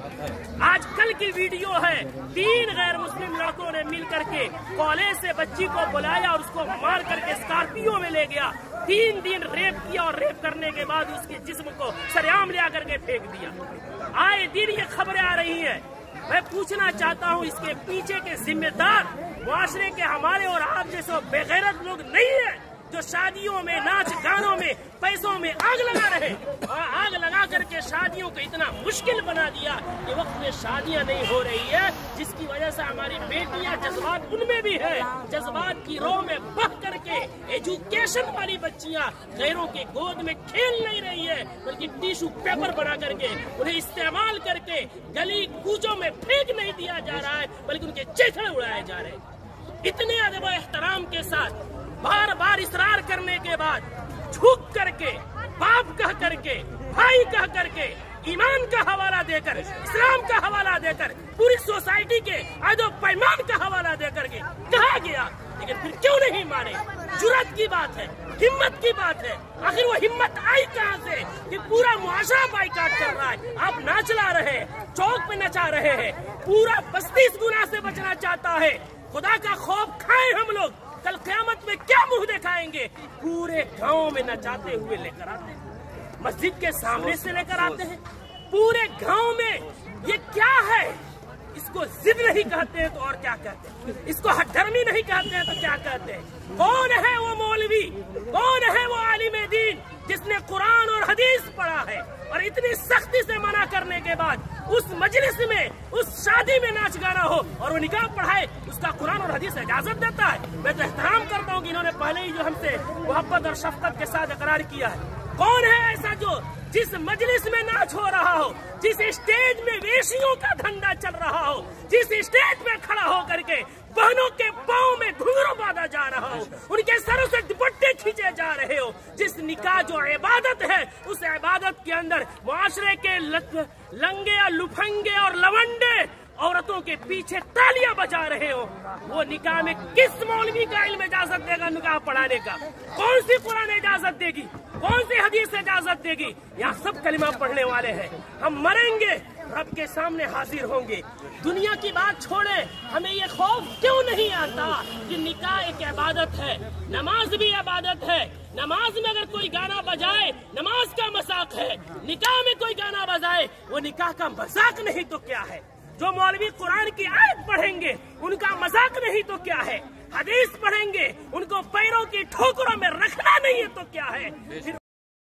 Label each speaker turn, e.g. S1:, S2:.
S1: आज कल की वीडियो है, 3 गैर मुस्लिम लड़कों ने मिल करके कॉलेज से बच्ची को बुलाया और उसको मार करके स्कॉर्पियो में ले गया। 3 दिन रेप किया और रेप करने के बाद उसके जिस्म को सरेआम ले करके फेंक दिया। आए दिन ये खबरें आ रही हैं। मैं पूछना चाहता हूँ, इसके पीछे के जिम्मेदार मुआशरे के हमारे और आप जैसे बेगैरत लोग नहीं है जो शादियों में, नाच गानों में, पैसों में आग लगा रहे और आग लगा करके शादियों को इतना मुश्किल बना दिया कि वक्त में शादियां नहीं हो रही है, जिसकी वजह से हमारी बेटियां, जज्बात उनमें भी है, जज्बात की रो में बह करके एजुकेशन वाली बच्चियां गैरों के गोद में खेल नहीं रही है, बल्कि टिश्यू पेपर बना करके उन्हें इस्तेमाल करके गली कूचों में फेंक नहीं दिया जा रहा है, बल्कि उनके चेहरे उड़ाए जा रहे हैं। इतने अदब व एहतराम के साथ बार बार इसरार करने के बाद झुक करके, बाप कह करके, भाई कह करके, ईमान का हवाला देकर, इस्लाम का हवाला देकर, पूरी सोसाइटी के अदब पैमान का हवाला देकर के कहा गया, लेकिन फिर क्यों नहीं माने? जुर्रत की बात है, हिम्मत की बात है। आखिर वो हिम्मत आई कहाँ से कि पूरा मुआशरा बाइकाट कर रहा है? आप ना चला रहे हैं, चौक पे नचा रहे हैं, पूरा बस्ती इस गुनाह से बचना चाहता है। खुदा का खौफ खाए हम लोग, कल क़यामत में क्या मुंह दिखाएंगे? पूरे गांव में नचाते हुए लेकर आते हैं, मस्जिद के सामने से लेकर आते हैं, पूरे गांव में। ये क्या है? इसको जिद नहीं कहते हैं तो और क्या कहते हैं? इसको हठधर्मी नहीं कहते हैं तो क्या कहते हैं? कौन है वो मौलवी, कौन है वो आलिम दीन जिसने कुरान और हदीस पढ़ा है और इतनी सख्ती से मना करने के बाद उस मजलिस में, उस शादी में नाच गाना हो और वो निकाह पढ़ाए, उसका कुरान और हदीस इजाजत देता है? मैं तो एहतराम करता हूँ कि इन्होंने पहले ही जो हमसे मोहब्बत और शफकत के साथ इकरार किया है। कौन है ऐसा जो जिस मजलिस में नाच हो रहा हो, जिस स्टेज में वेशियों का धंधा चल रहा हो, जिस स्टेज में खड़ा हो करके बहनों के पाँव में घुंघरू बांधा जा रहा हो, उनके सरों से दुपट्टे खींचे जा रहे हो, जिस निकाह जो इबादत है उस इबादत के अंदर मुआशरे के लंगे या लुफंगे और लवंडे औरतों के पीछे तालियां बजा रहे हो, वो निकाह में किस मौलवी का इल्म इजाजत देगा निकाह पढ़ाने का? कौन सी कुरान इजाजत देगी? कौन सी हदीस इजाजत देगी? यहाँ सब कलिमा पढ़ने वाले हैं। हम मरेंगे, रब के सामने हाजिर होंगे। दुनिया की बात छोड़े, हमें ये खौफ क्यों नहीं आता कि निकाह एक इबादत है, नमाज भी इबादत है। नमाज में अगर कोई गाना बजाए, नमाज का मजाक है। निकाह में कोई गाना बजाए, वो निकाह का मजाक नहीं तो क्या है? जो मौलवी कुरान की आयत पढ़ेंगे उनका मजाक नहीं तो क्या है? हदीस पढ़ेंगे, उनको पैरों की ठोकरों में रखना नहीं है तो क्या है?